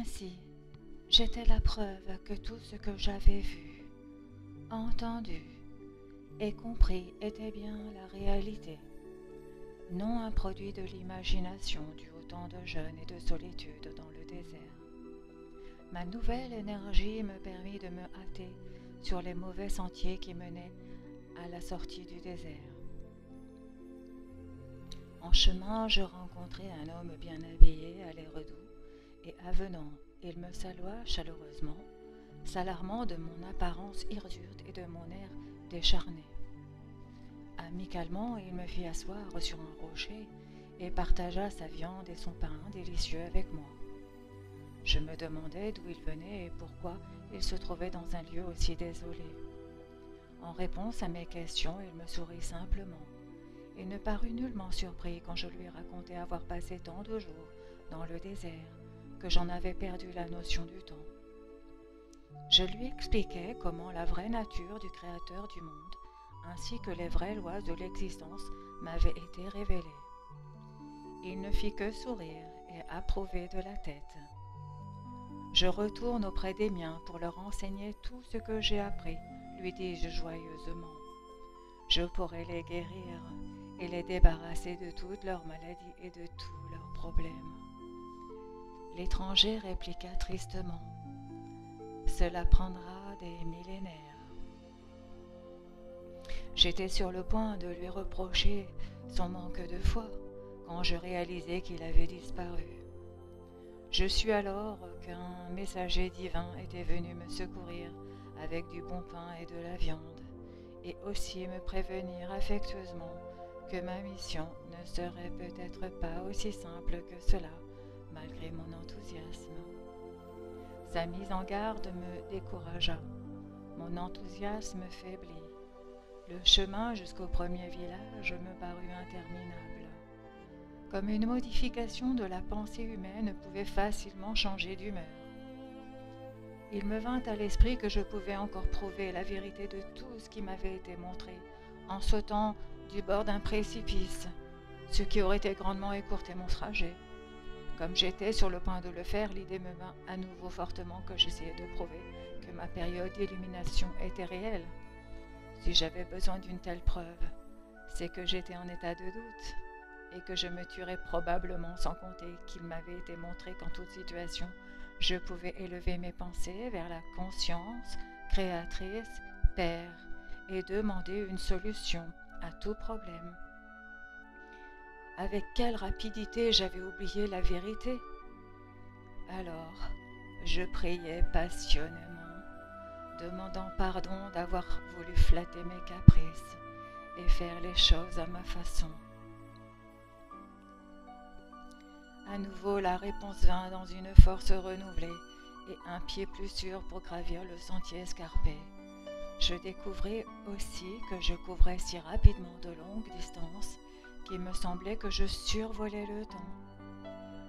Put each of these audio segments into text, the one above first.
Ainsi, j'étais la preuve que tout ce que j'avais vu, entendu et compris était bien la réalité, non un produit de l'imagination dû au temps de jeûne et de solitude dans le désert. Ma nouvelle énergie me permit de me hâter sur les mauvais sentiers qui menaient à la sortie du désert. En chemin, je rencontrai un homme bien habillé, à l'air doux et avenant. Il me salua chaleureusement, s'alarmant de mon apparence hirsute et de mon air décharné. Amicalement, il me fit asseoir sur un rocher et partagea sa viande et son pain délicieux avec moi. Je me demandais d'où il venait et pourquoi il se trouvait dans un lieu aussi désolé. En réponse à mes questions, il me sourit simplement et ne parut nullement surpris quand je lui racontai avoir passé tant de jours dans le désert que j'en avais perdu la notion du temps. Je lui expliquai comment la vraie nature du Créateur du monde, ainsi que les vraies lois de l'existence, m'avaient été révélées. Il ne fit que sourire et approuver de la tête. Je retourne auprès des miens pour leur enseigner tout ce que j'ai appris, lui dis-je joyeusement. Je pourrai les guérir et les débarrasser de toutes leurs maladies et de tous leurs problèmes. L'étranger répliqua tristement. Cela prendra des millénaires. J'étais sur le point de lui reprocher son manque de foi quand je réalisai qu'il avait disparu. Je sus alors qu'un messager divin était venu me secourir avec du bon pain et de la viande, et aussi me prévenir affectueusement que ma mission ne serait peut-être pas aussi simple que cela, malgré mon enthousiasme. Sa mise en garde me découragea. Mon enthousiasme faiblit. Le chemin jusqu'au premier village me parut interminable. Comme une modification de la pensée humaine pouvait facilement changer d'humeur. Il me vint à l'esprit que je pouvais encore prouver la vérité de tout ce qui m'avait été montré en sautant du bord d'un précipice, ce qui aurait été grandement écourté mon trajet. Comme j'étais sur le point de le faire, l'idée me vint à nouveau fortement que j'essayais de prouver que ma période d'illumination était réelle. Si j'avais besoin d'une telle preuve, c'est que j'étais en état de doute et que je me tuerais probablement sans compter qu'il m'avait été montré qu'en toute situation, je pouvais élever mes pensées vers la conscience créatrice, Père, et demander une solution à tout problème. Avec quelle rapidité j'avais oublié la vérité. Alors, je priais passionnément, demandant pardon d'avoir voulu flatter mes caprices et faire les choses à ma façon. À nouveau, la réponse vint dans une force renouvelée et un pied plus sûr pour gravir le sentier escarpé. Je découvris aussi que je couvrais si rapidement de longues distances qu'il me semblait que je survolais le temps.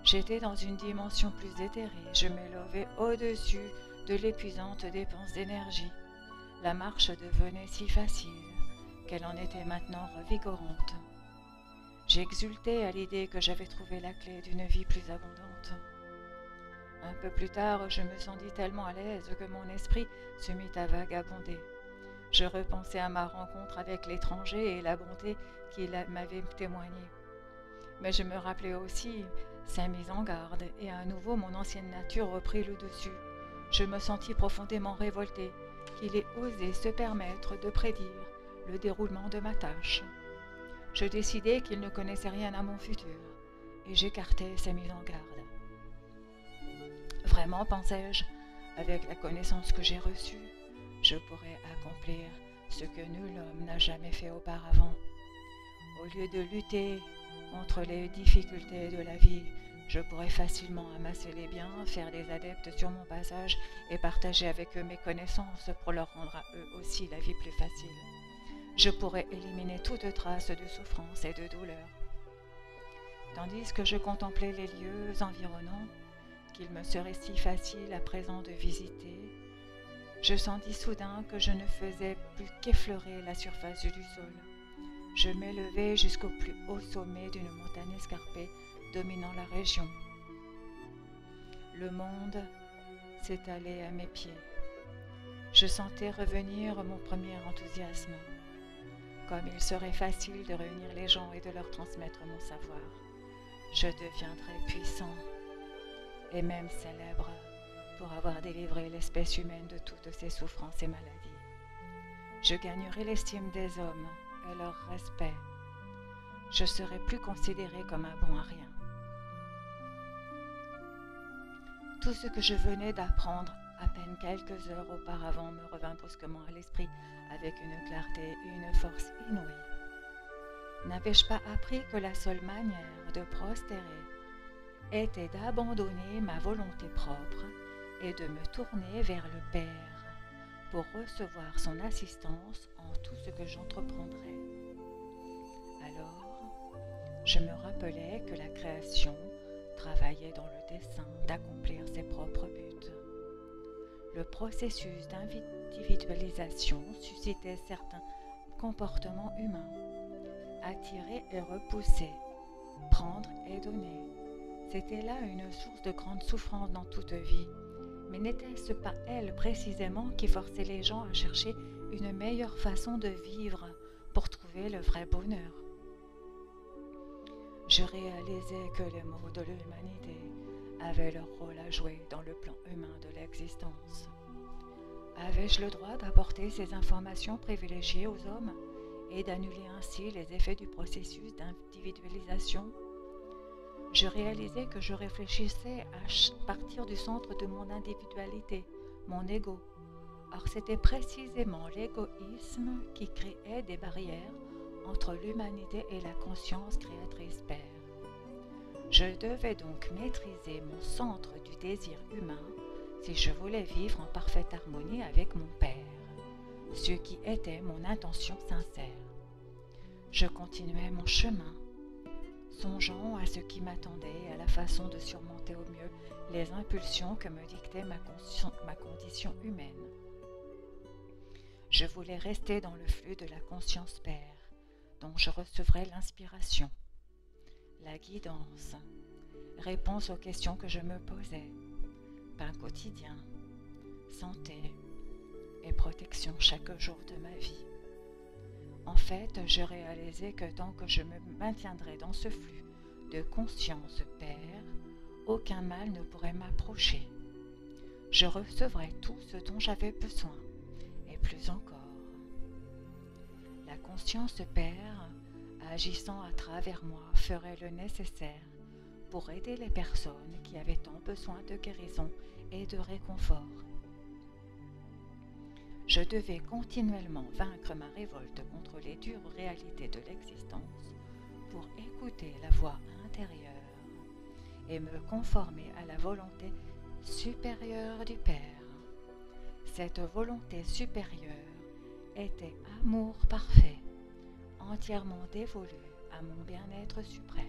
J'étais dans une dimension plus éthérée, je m'élevais au-dessus de l'épuisante dépense d'énergie. La marche devenait si facile qu'elle en était maintenant revigorante. J'exultais à l'idée que j'avais trouvé la clé d'une vie plus abondante. Un peu plus tard, je me sentis tellement à l'aise que mon esprit se mit à vagabonder. Je repensais à ma rencontre avec l'étranger et la bonté qu'il m'avait témoignée. Mais je me rappelais aussi sa mise en garde et à nouveau mon ancienne nature reprit le dessus. Je me sentis profondément révoltée qu'il ait osé se permettre de prédire le déroulement de ma tâche. Je décidai qu'il ne connaissait rien à mon futur et j'écartai sa mise en garde. Vraiment, pensai-je, avec la connaissance que j'ai reçue, je pourrais accomplir ce que nul homme n'a jamais fait auparavant. Au lieu de lutter contre les difficultés de la vie, je pourrais facilement amasser les biens, faire des adeptes sur mon passage et partager avec eux mes connaissances pour leur rendre à eux aussi la vie plus facile. Je pourrais éliminer toute trace de souffrance et de douleur. Tandis que je contemplais les lieux environnants, qu'il me serait si facile à présent de visiter, je sentis soudain que je ne faisais plus qu'effleurer la surface du sol. Je m'élevais jusqu'au plus haut sommet d'une montagne escarpée dominant la région. Le monde s'étalait à mes pieds. Je sentais revenir mon premier enthousiasme. Comme il serait facile de réunir les gens et de leur transmettre mon savoir, je deviendrais puissant et même célèbre pour avoir délivré l'espèce humaine de toutes ses souffrances et maladies. Je gagnerai l'estime des hommes et leur respect. Je serai plus considéré comme un bon à rien. Tout ce que je venais d'apprendre à peine quelques heures auparavant me revint brusquement à l'esprit avec une clarté et une force inouïes. N'avais-je pas appris que la seule manière de prospérer était d'abandonner ma volonté propre et de me tourner vers le Père pour recevoir son assistance en tout ce que j'entreprendrais? Alors, je me rappelais que la création travaillait dans le dessein d'accomplir ses propres buts. Le processus d'individualisation suscitait certains comportements humains. Attirer et repousser, prendre et donner. C'était là une source de grande souffrance dans toute vie. Mais n'était-ce pas elle précisément qui forçait les gens à chercher une meilleure façon de vivre pour trouver le vrai bonheur? Je réalisais que les mots de l'humanité avaient leur rôle à jouer dans le plan humain de l'existence. Avais-je le droit d'apporter ces informations privilégiées aux hommes et d'annuler ainsi les effets du processus d'individualisation? Je réalisais que je réfléchissais à partir du centre de mon individualité, mon ego. Or, c'était précisément l'égoïsme qui créait des barrières entre l'humanité et la conscience créatrice Père. Je devais donc maîtriser mon centre du désir humain si je voulais vivre en parfaite harmonie avec mon Père, ce qui était mon intention sincère. Je continuais mon chemin, songeant à ce qui m'attendait et à la façon de surmonter au mieux les impulsions que me dictait ma condition humaine. Je voulais rester dans le flux de la conscience Père, dont je recevrais l'inspiration, la guidance, réponse aux questions que je me posais, pain quotidien, santé et protection chaque jour de ma vie. En fait, je réalisais que tant que je me maintiendrais dans ce flux de conscience Père, aucun mal ne pourrait m'approcher. Je recevrais tout ce dont j'avais besoin, et plus encore. La conscience Père, agissant à travers moi, ferait le nécessaire pour aider les personnes qui avaient tant besoin de guérison et de réconfort. Je devais continuellement vaincre ma révolte contre les dures réalités de l'existence pour écouter la voix intérieure et me conformer à la volonté supérieure du Père. Cette volonté supérieure était amour parfait, entièrement dévolu à mon bien-être suprême.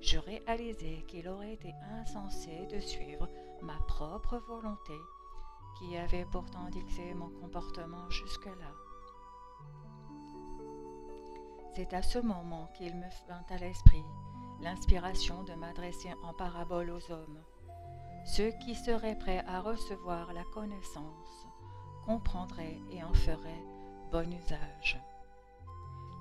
Je réalisais qu'il aurait été insensé de suivre ma propre volonté qui avait pourtant dicté mon comportement jusque-là. C'est à ce moment qu'il me vint à l'esprit l'inspiration de m'adresser en parabole aux hommes. Ceux qui seraient prêts à recevoir la connaissance comprendraient et en feraient bon usage.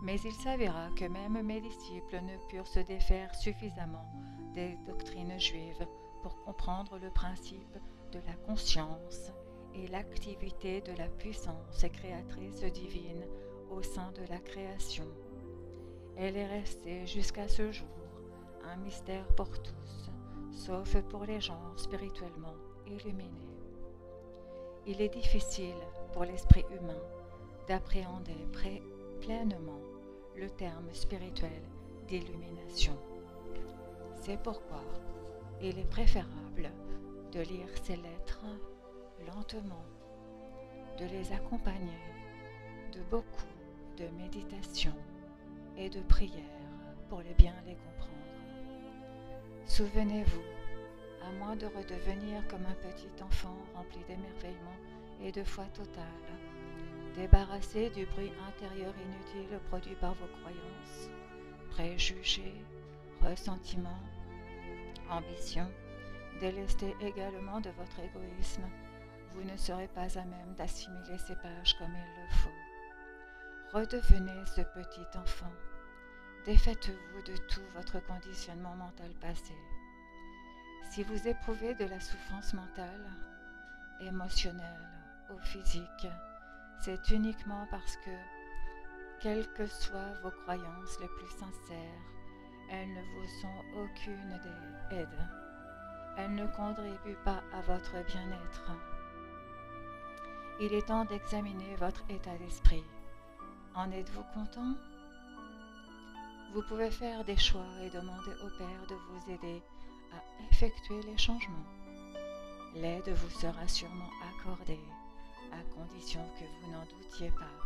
Mais il s'avéra que même mes disciples ne purent se défaire suffisamment des doctrines juives pour comprendre le principe de la conscience et l'activité de la puissance créatrice divine au sein de la création. Elle est restée jusqu'à ce jour un mystère pour tous, sauf pour les gens spirituellement illuminés. Il est difficile pour l'esprit humain d'appréhender pleinement le terme spirituel d'illumination. C'est pourquoi il est préférable de lire ces lettres lentement, de les accompagner de beaucoup de méditation et de prières pour bien les comprendre. Souvenez-vous, à moins de redevenir comme un petit enfant rempli d'émerveillement et de foi totale, débarrassé du bruit intérieur inutile produit par vos croyances, préjugés, ressentiments, ambitions, délesté également de votre égoïsme, vous ne serez pas à même d'assimiler ces pages comme il le faut. Redevenez ce petit enfant. Défaites-vous de tout votre conditionnement mental passé. Si vous éprouvez de la souffrance mentale, émotionnelle ou physique, c'est uniquement parce que, quelles que soient vos croyances les plus sincères, elles ne vous sont aucune aide. Elles ne contribuent pas à votre bien-être. Il est temps d'examiner votre état d'esprit. En êtes-vous content? Vous pouvez faire des choix et demander au Père de vous aider à effectuer les changements. L'aide vous sera sûrement accordée, à condition que vous n'en doutiez pas.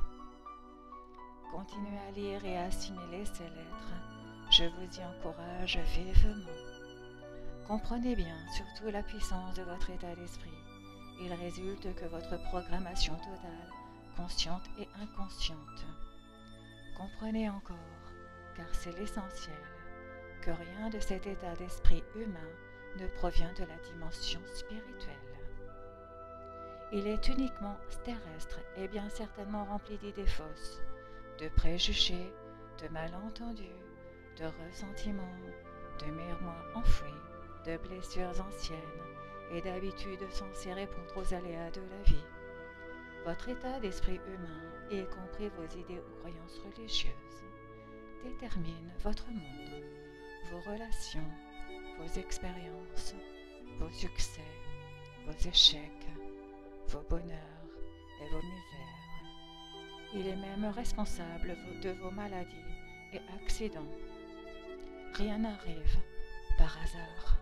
Continuez à lire et à assimiler ces lettres. Je vous y encourage vivement. Comprenez bien surtout la puissance de votre état d'esprit. Il résulte que votre programmation totale, consciente et inconsciente. Comprenez encore, car c'est l'essentiel, que rien de cet état d'esprit humain ne provient de la dimension spirituelle. Il est uniquement terrestre et bien certainement rempli d'idées fausses, de préjugés, de malentendus, de ressentiments, de mémoires enfouies, de blessures anciennes et d'habitudes censées répondre aux aléas de la vie. Votre état d'esprit humain, y compris vos idées ou croyances religieuses, détermine votre monde, vos relations, vos expériences, vos succès, vos échecs, vos bonheurs et vos misères. Il est même responsable de vos maladies et accidents. Rien n'arrive par hasard.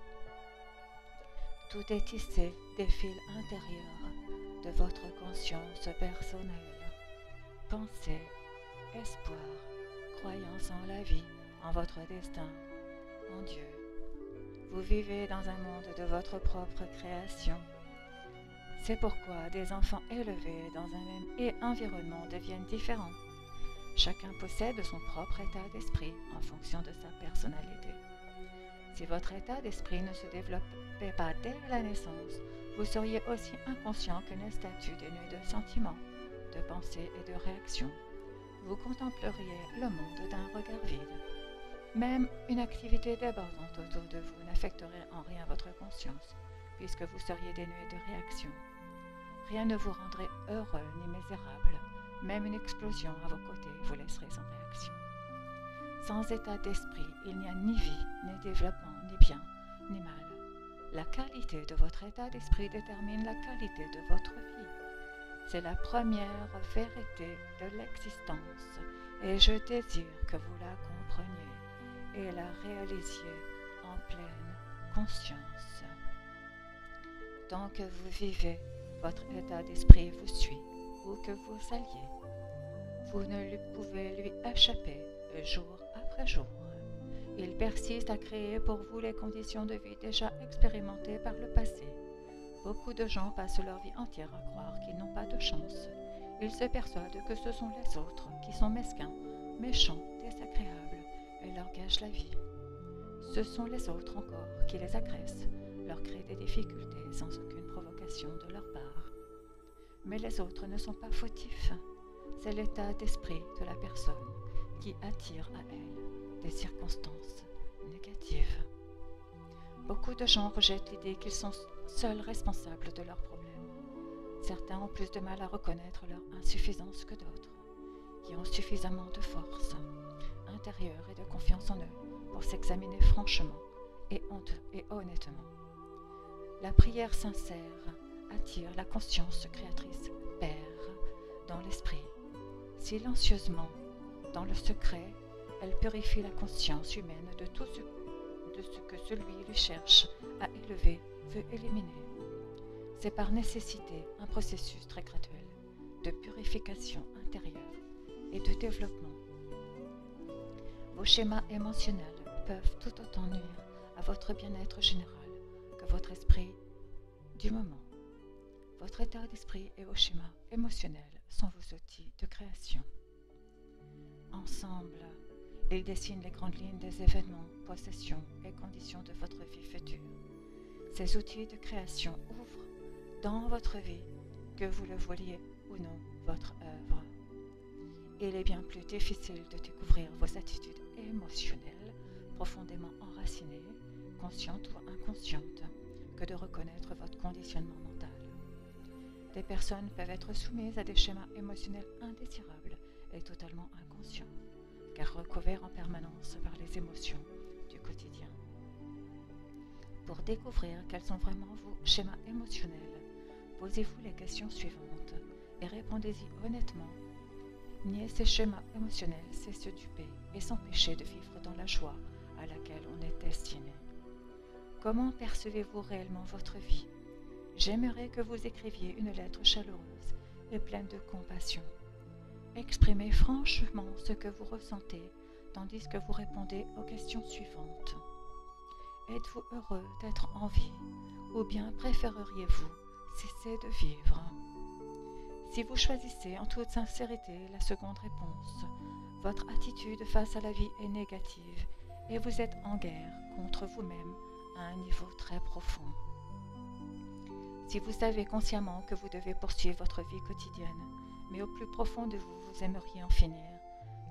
Tout est tissé des fils intérieurs de votre conscience personnelle. Pensée, espoir, croyance en la vie, en votre destin, en Dieu. Vous vivez dans un monde de votre propre création. C'est pourquoi des enfants élevés dans un même environnement deviennent différents. Chacun possède son propre état d'esprit en fonction de sa personnalité. Si votre état d'esprit ne se développait pas dès la naissance, vous seriez aussi inconscient qu'un statut dénué de sentiments, de pensées et de réactions. Vous contempleriez le monde d'un regard vide. Même une activité débordante autour de vous n'affecterait en rien votre conscience, puisque vous seriez dénué de réaction. Rien ne vous rendrait heureux ni misérable. Même une explosion à vos côtés vous laisserait sans réaction. Sans état d'esprit, il n'y a ni vie, ni développement, ni bien, ni mal. La qualité de votre état d'esprit détermine la qualité de votre vie. C'est la première vérité de l'existence et je désire que vous la compreniez et la réalisiez en pleine conscience. Tant que vous vivez, votre état d'esprit vous suit, où que vous alliez. Vous ne pouvez lui échapper jour après jour. Il persiste à créer pour vous les conditions de vie déjà expérimentées par le passé. Beaucoup de gens passent leur vie entière à croire qu'ils n'ont pas de chance. Ils se persuadent que ce sont les autres qui sont mesquins, méchants, désagréables et leur gâchent la vie. Ce sont les autres encore qui les agressent, leur créent des difficultés sans aucune provocation de leur part. Mais les autres ne sont pas fautifs. C'est l'état d'esprit de la personne qui attire à elle des circonstances négatives. Beaucoup de gens rejettent l'idée qu'ils sont seuls responsables de leurs problèmes. Certains ont plus de mal à reconnaître leur insuffisance que d'autres, qui ont suffisamment de force intérieure et de confiance en eux pour s'examiner franchement et honnêtement. La prière sincère attire la conscience créatrice Père dans l'esprit. Silencieusement, dans le secret, elle purifie la conscience humaine de tout ce que celui lui cherche à élever veut éliminer. C'est par nécessité un processus très graduel de purification intérieure et de développement. Vos schémas émotionnels peuvent tout autant nuire à votre bien-être général que votre esprit du moment. Votre état d'esprit et vos schémas émotionnels sont vos outils de création. Ensemble, ils dessinent les grandes lignes des événements, possessions et conditions de votre vie future. Ces outils de création ouvrent dans votre vie, que vous le vouliez ou non, votre œuvre. Il est bien plus difficile de découvrir vos attitudes émotionnelles profondément enracinées, conscientes ou inconscientes, que de reconnaître votre conditionnement mental. Des personnes peuvent être soumises à des schémas émotionnels indésirables et totalement inconscients, car recouverts en permanence par les émotions du quotidien. Pour découvrir quels sont vraiment vos schémas émotionnels, posez-vous les questions suivantes et répondez-y honnêtement. Nier ces schémas émotionnels, c'est se duper et s'empêcher de vivre dans la joie à laquelle on est destiné. Comment percevez-vous réellement votre vie? J'aimerais que vous écriviez une lettre chaleureuse et pleine de compassion. Exprimez franchement ce que vous ressentez, tandis que vous répondez aux questions suivantes. Êtes-vous heureux d'être en vie, ou bien préféreriez-vous cesser de vivre? Si vous choisissez en toute sincérité la seconde réponse, votre attitude face à la vie est négative et vous êtes en guerre contre vous-même à un niveau très profond. Si vous savez consciemment que vous devez poursuivre votre vie quotidienne, mais au plus profond de vous, vous aimeriez en finir,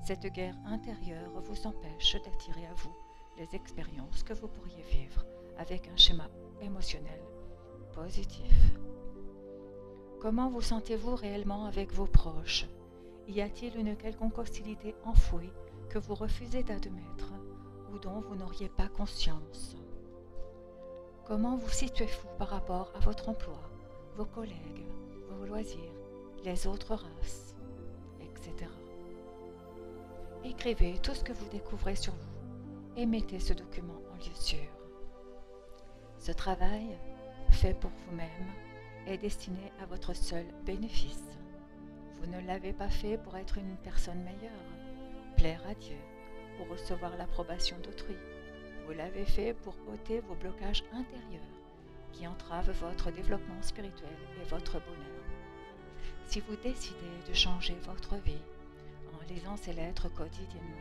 cette guerre intérieure vous empêche d'attirer à vous les expériences que vous pourriez vivre avec un schéma émotionnel positif. Comment vous sentez-vous réellement avec vos proches? Y a-t-il une quelconque hostilité enfouie que vous refusez d'admettre ou dont vous n'auriez pas conscience? Comment vous situez-vous par rapport à votre emploi, vos collègues, vos loisirs, les autres races, etc. Écrivez tout ce que vous découvrez sur vous et mettez ce document en lieu sûr. Ce travail, fait pour vous-même, est destiné à votre seul bénéfice. Vous ne l'avez pas fait pour être une personne meilleure, plaire à Dieu ou recevoir l'approbation d'autrui. Vous l'avez fait pour ôter vos blocages intérieurs qui entravent votre développement spirituel et votre bonheur. Si vous décidez de changer votre vie en lisant ces lettres quotidiennement,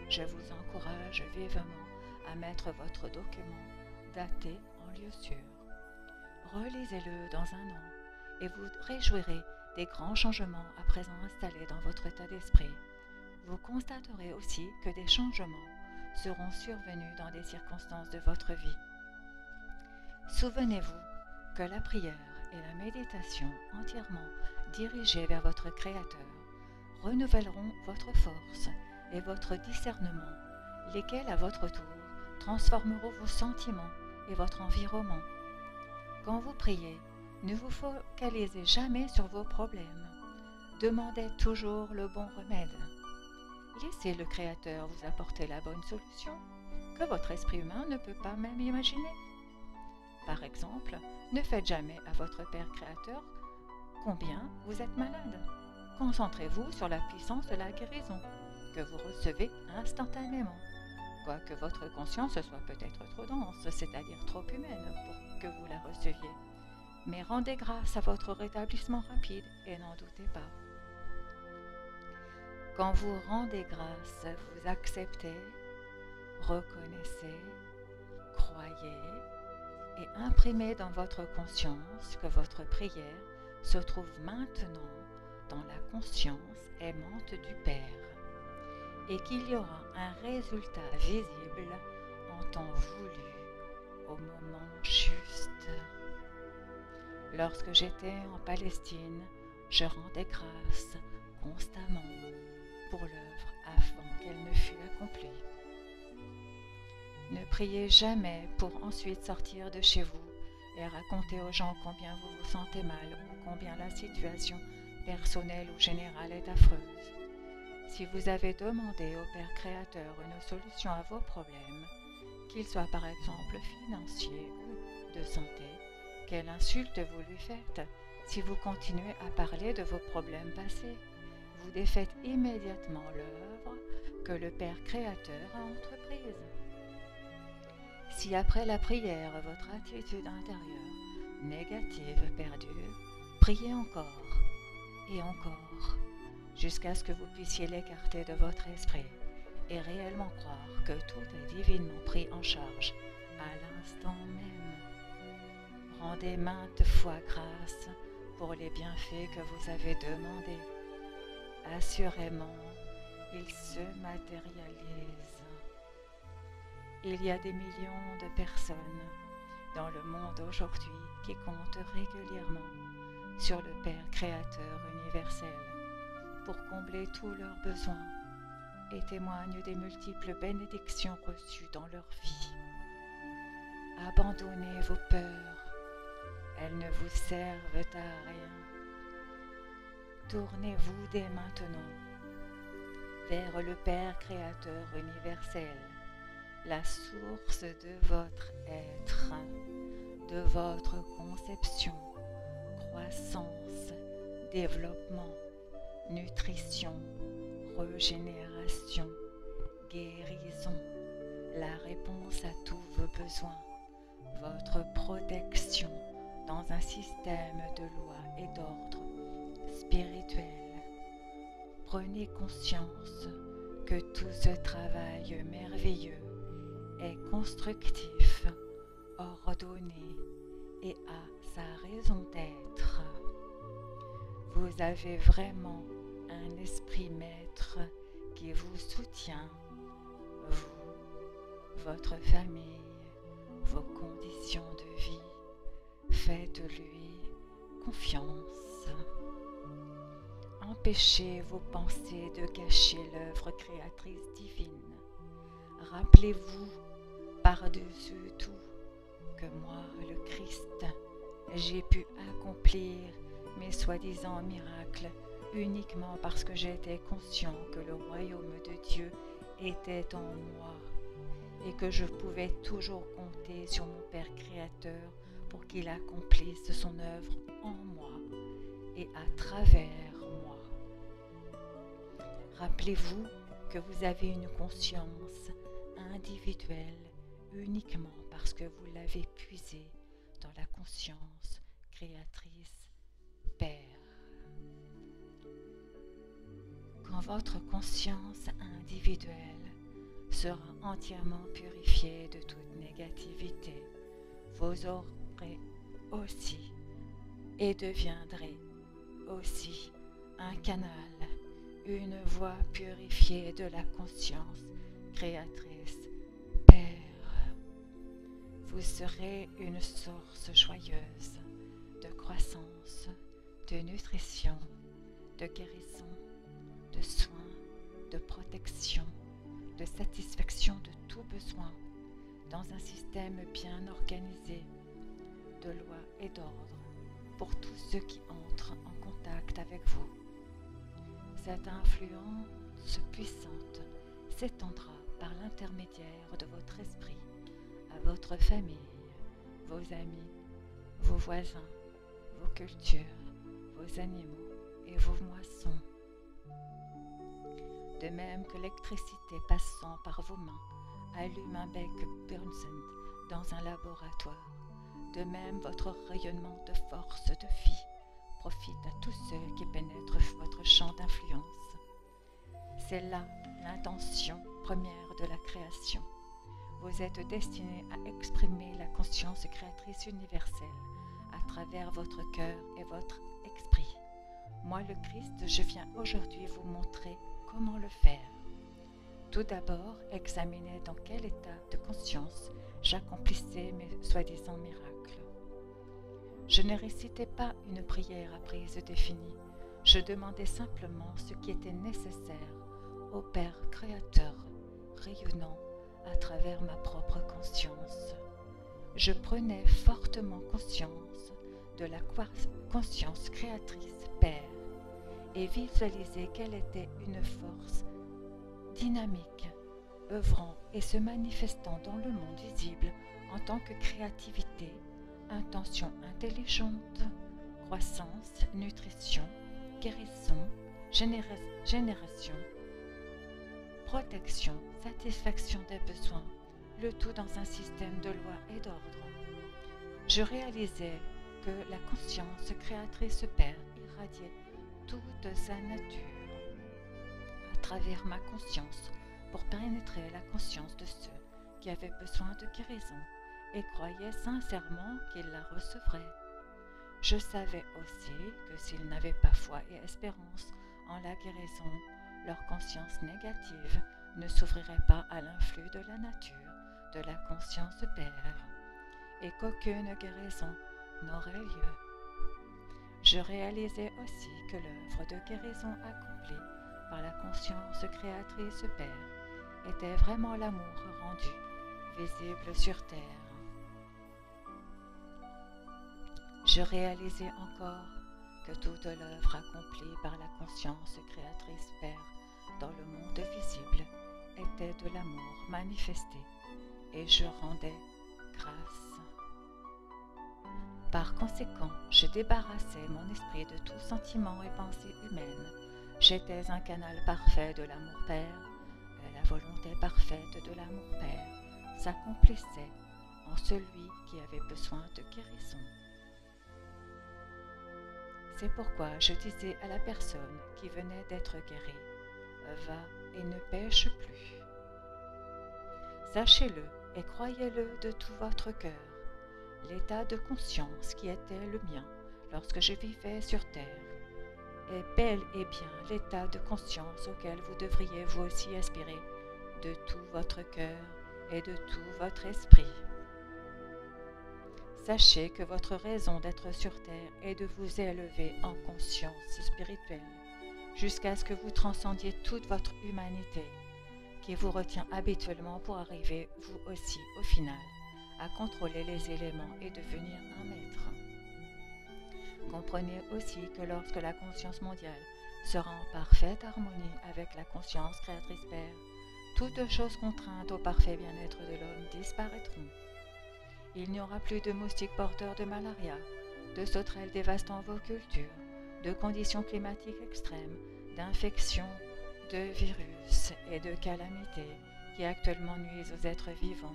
je vous encourage vivement à mettre votre document daté en lieu sûr. Relisez-le dans un an et vous réjouirez des grands changements à présent installés dans votre état d'esprit. Vous constaterez aussi que des changements seront survenus dans des circonstances de votre vie. Souvenez-vous que la prière et la méditation entièrement dirigées vers votre Créateur renouvelleront votre force et votre discernement, lesquels à votre tour transformeront vos sentiments et votre environnement. Quand vous priez, ne vous focalisez jamais sur vos problèmes. Demandez toujours le bon remède. Laissez le Créateur vous apporter la bonne solution, que votre esprit humain ne peut pas même imaginer. Par exemple, ne faites jamais à votre Père Créateur combien vous êtes malade. Concentrez-vous sur la puissance de la guérison, que vous recevez instantanément, quoique votre conscience soit peut-être trop dense, c'est-à-dire trop humaine pour que vous la receviez. Mais rendez grâce à votre rétablissement rapide et n'en doutez pas. Quand vous rendez grâce, vous acceptez, reconnaissez, croyez et imprimez dans votre conscience que votre prière se trouve maintenant dans la conscience aimante du Père et qu'il y aura un résultat visible en temps voulu, au moment juste. Lorsque j'étais en Palestine, je rendais grâce constamment pour l'œuvre avant qu'elle ne fût accomplie. Ne priez jamais pour ensuite sortir de chez vous et raconter aux gens combien vous vous sentez mal ou combien la situation personnelle ou générale est affreuse. Si vous avez demandé au Père Créateur une solution à vos problèmes, qu'ils soient par exemple financiers ou de santé, quelle insulte vous lui faites si vous continuez à parler de vos problèmes passés. Vous défaites immédiatement l'œuvre que le Père Créateur a entreprise. Si après la prière, votre attitude intérieure négative perdure, priez encore et encore, jusqu'à ce que vous puissiez l'écarter de votre esprit et réellement croire que tout est divinement pris en charge à l'instant même. Rendez maintes fois grâce pour les bienfaits que vous avez demandés. Assurément, ils se matérialisent. Il y a des millions de personnes dans le monde aujourd'hui qui comptent régulièrement sur le Père Créateur universel pour combler tous leurs besoins et témoignent des multiples bénédictions reçues dans leur vie. Abandonnez vos peurs, elles ne vous servent à rien. Tournez-vous dès maintenant vers le Père Créateur universel, la source de votre être, de votre conception, croissance, développement, nutrition, régénération, guérison, la réponse à tous vos besoins, votre protection dans un système de loi et d'ordre spirituel. Prenez conscience que tout ce travail merveilleux est constructif, ordonné et a sa raison d'être. Vous avez vraiment un esprit maître qui vous soutient, vous, votre famille, vos conditions de vie. Faites-lui confiance. Empêchez vos pensées de gâcher l'œuvre créatrice divine. Rappelez-vous par-dessus tout que moi, le Christ, j'ai pu accomplir mes soi-disant miracles uniquement parce que j'étais conscient que le royaume de Dieu était en moi et que je pouvais toujours compter sur mon Père Créateur pour qu'il accomplisse son œuvre en moi et à travers moi. Rappelez-vous que vous avez une conscience individuelle uniquement parce que vous l'avez puisée dans la conscience créatrice Père. Quand votre conscience individuelle sera entièrement purifiée de toute négativité, vous aurez aussi et deviendrez aussi un canal, une voie purifiée de la conscience créatrice Père. Vous serez une source joyeuse de croissance, de nutrition, de guérison, de soins, de protection, de satisfaction de tout besoin dans un système bien organisé de loi et d'ordre pour tous ceux qui entrent en contact avec vous. Cette influence puissante s'étendra par l'intermédiaire de votre esprit à votre famille, vos amis, vos voisins, vos cultures, vos animaux et vos moissons. De même que l'électricité passant par vos mains allume un bec Bunsen dans un laboratoire, de même votre rayonnement de force de vie profite à tous ceux qui pénètrent votre champ d'influence. C'est là l'intention première de la création. Vous êtes destiné à exprimer la conscience créatrice universelle à travers votre cœur et votre esprit. Moi, le Christ, je viens aujourd'hui vous montrer comment le faire. Tout d'abord, examinez dans quel état de conscience j'accomplissais mes soi-disant miracles. Je ne récitais pas une prière à prise définie, je demandais simplement ce qui était nécessaire au Père Créateur, rayonnant à travers ma propre conscience. Je prenais fortement conscience de la conscience créatrice Père et visualisais qu'elle était une force dynamique, œuvrant et se manifestant dans le monde visible en tant que créativité, intention intelligente, croissance, nutrition, guérison, génération, protection, satisfaction des besoins, le tout dans un système de loi et d'ordre. Je réalisais que la conscience créatrice Père irradiait toute sa nature à travers ma conscience pour pénétrer la conscience de ceux qui avaient besoin de guérison et croyait sincèrement qu'il la recevrait. Je savais aussi que s'ils n'avaient pas foi et espérance en la guérison, leur conscience négative ne s'ouvrirait pas à l'influx de la nature, de la conscience père, et qu'aucune guérison n'aurait lieu. Je réalisais aussi que l'œuvre de guérison accomplie par la conscience créatrice père était vraiment l'amour rendu visible sur terre. Je réalisais encore que toute l'œuvre accomplie par la conscience créatrice Père dans le monde visible était de l'amour manifesté, et je rendais grâce. Par conséquent, je débarrassais mon esprit de tout sentiment et pensée humaine. J'étais un canal parfait de l'amour Père, et la volonté parfaite de l'amour Père s'accomplissait en celui qui avait besoin de guérison. C'est pourquoi je disais à la personne qui venait d'être guérie, « Va et ne pêche plus. » Sachez-le et croyez-le de tout votre cœur, l'état de conscience qui était le mien lorsque je vivais sur terre est bel et bien l'état de conscience auquel vous devriez vous aussi aspirer de tout votre cœur et de tout votre esprit. Sachez que votre raison d'être sur terre est de vous élever en conscience spirituelle jusqu'à ce que vous transcendiez toute votre humanité qui vous retient habituellement pour arriver, vous aussi, au final, à contrôler les éléments et devenir un maître. Comprenez aussi que lorsque la conscience mondiale sera en parfaite harmonie avec la conscience créatrice Père, toutes choses contraintes au parfait bien-être de l'homme disparaîtront. Il n'y aura plus de moustiques porteurs de malaria, de sauterelles dévastant vos cultures, de conditions climatiques extrêmes, d'infections, de virus et de calamités qui actuellement nuisent aux êtres vivants.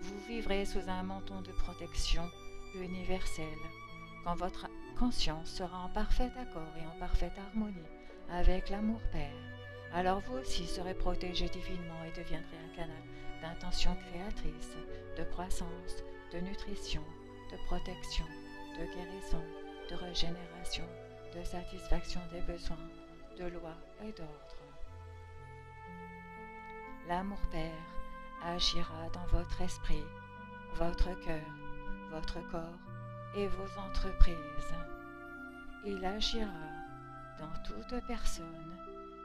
Vous vivrez sous un menton de protection universelle quand votre conscience sera en parfait accord et en parfaite harmonie avec l'amour Père. Alors vous aussi serez protégé divinement et deviendrez un canal d'intention créatrice, de croissance, de nutrition, de protection, de guérison, de régénération, de satisfaction des besoins, de loi et d'ordre. L'amour Père agira dans votre esprit, votre cœur, votre corps et vos entreprises. Il agira dans toute personne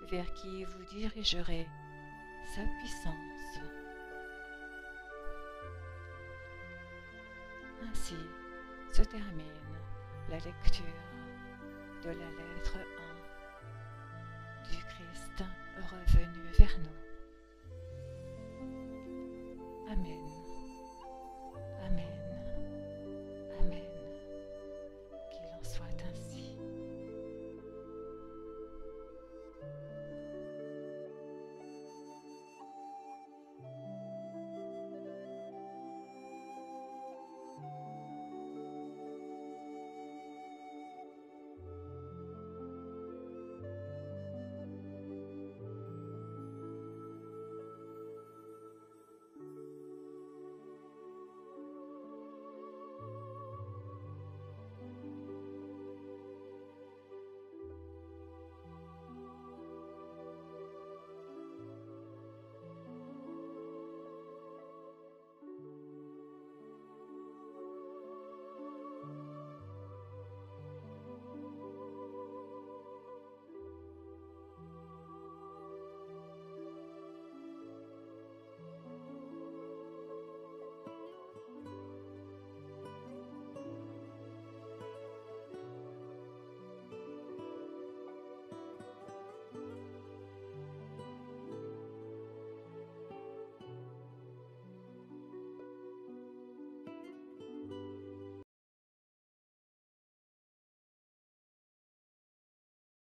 vers qui vous dirigerez sa puissance. Ainsi se termine la lecture de la lettre